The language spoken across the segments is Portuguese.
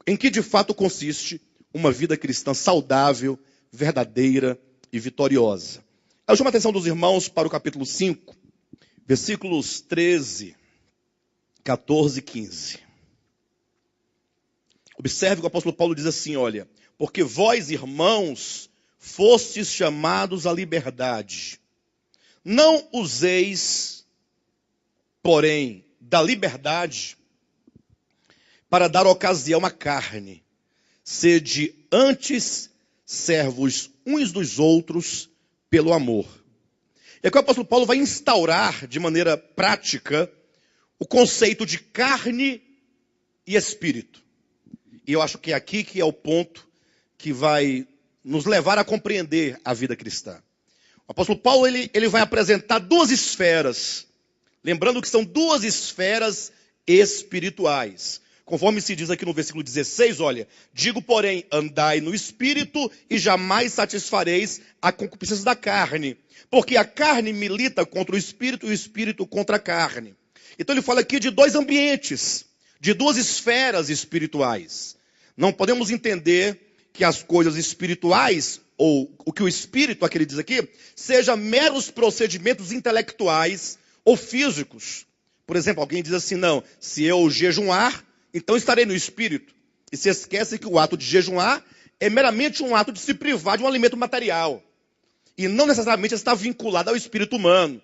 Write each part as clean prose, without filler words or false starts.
em que de fato consiste uma vida cristã saudável, verdadeira e vitoriosa. Eu chamo a atenção dos irmãos para o capítulo 5, versículos 13, 14 e 15. Observe que o apóstolo Paulo diz assim, olha, porque vós, irmãos, fostes chamados à liberdade. Não useis, porém, da liberdade para dar ocasião à carne. Sede antes servos uns dos outros pelo amor. E aqui o apóstolo Paulo vai instaurar de maneira prática o conceito de carne e espírito. E eu acho que é aqui que é o ponto que vai nos levar a compreender a vida cristã. O apóstolo Paulo ele vai apresentar duas esferas. Lembrando que são duas esferas espirituais. Conforme se diz aqui no versículo 16, olha, digo, porém, andai no espírito e jamais satisfareis a concupiscência da carne. Porque a carne milita contra o espírito e o espírito contra a carne. Então ele fala aqui de dois ambientes, de duas esferas espirituais. Não podemos entender que as coisas espirituais, ou o que o espírito, aqui ele diz aqui, sejam meros procedimentos intelectuais ou físicos. Por exemplo, alguém diz assim, não, se eu jejuar, então estarei no espírito. E se esquece que o ato de jejuar é meramente um ato de se privar de um alimento material. E não necessariamente está vinculado ao espírito humano.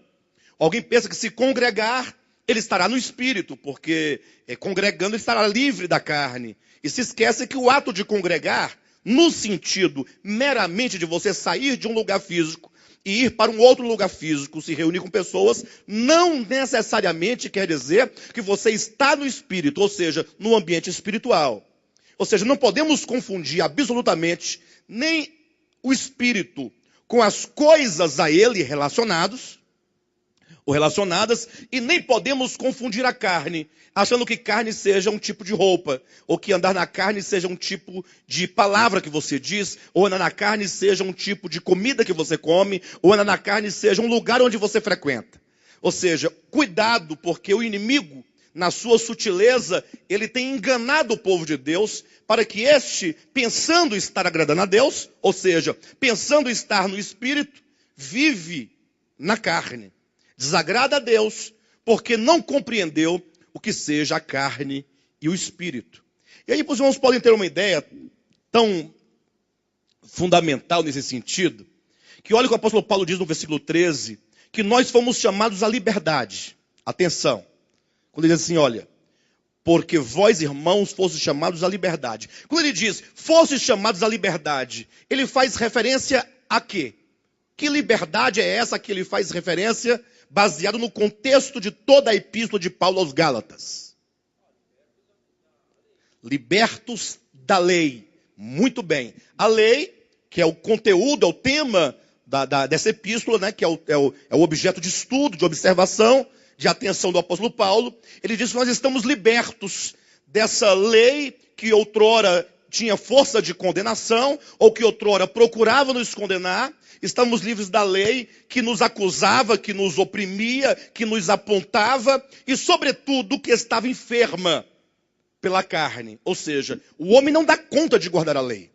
Alguém pensa que se congregar, ele estará no espírito, porque congregando ele estará livre da carne. E se esquece que o ato de congregar, no sentido meramente de você sair de um lugar físico e ir para um outro lugar físico, se reunir com pessoas, não necessariamente quer dizer que você está no espírito, ou seja, no ambiente espiritual. Ou seja, não podemos confundir absolutamente nem o espírito com as coisas a ele relacionadas, e nem podemos confundir a carne, achando que carne seja um tipo de roupa, ou que andar na carne seja um tipo de palavra que você diz, ou andar na carne seja um tipo de comida que você come, ou andar na carne seja um lugar onde você frequenta. Ou seja, cuidado, porque o inimigo, na sua sutileza, ele tem enganado o povo de Deus, para que este, pensando estar agradando a Deus, ou seja, pensando estar no espírito, vive na carne. Desagrada a Deus, porque não compreendeu o que seja a carne e o espírito. E aí os irmãos podem ter uma ideia tão fundamental nesse sentido, que olha o que o apóstolo Paulo diz no versículo 13, que nós fomos chamados à liberdade. Atenção, quando ele diz assim, olha, porque vós, irmãos, fostes chamados à liberdade. Quando ele diz, fostes chamados à liberdade, ele faz referência a quê? Que liberdade é essa que ele faz referência, baseado no contexto de toda a epístola de Paulo aos Gálatas? Libertos da lei. Muito bem. A lei, que é o conteúdo, é o tema dessa epístola, né, que é o objeto de estudo, de observação, de atenção do apóstolo Paulo. Ele diz que nós estamos libertos dessa lei que outrora tinha força de condenação, ou que outrora procurava nos condenar. Estamos livres da lei que nos acusava, que nos oprimia, que nos apontava, e sobretudo que estava enferma pela carne. Ou seja, o homem não dá conta de guardar a lei.